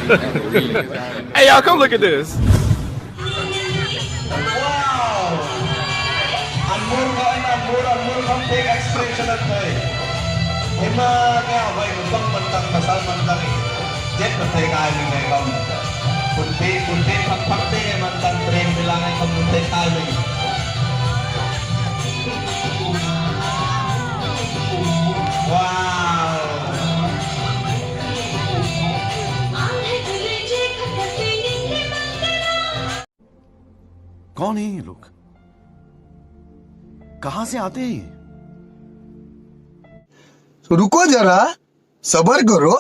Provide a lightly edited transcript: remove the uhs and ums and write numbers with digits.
Hey, y'all, come look at this. Take expression at tay. Hima kaya bay utang mantang basal mantang jet patay kaya ni kay kam. Punti pakpakte kay mantang train bilangan kam punti kaya. Wow. कौन है ये लोग? कहां से आते हैं ये? रुको जरा, सबर करो।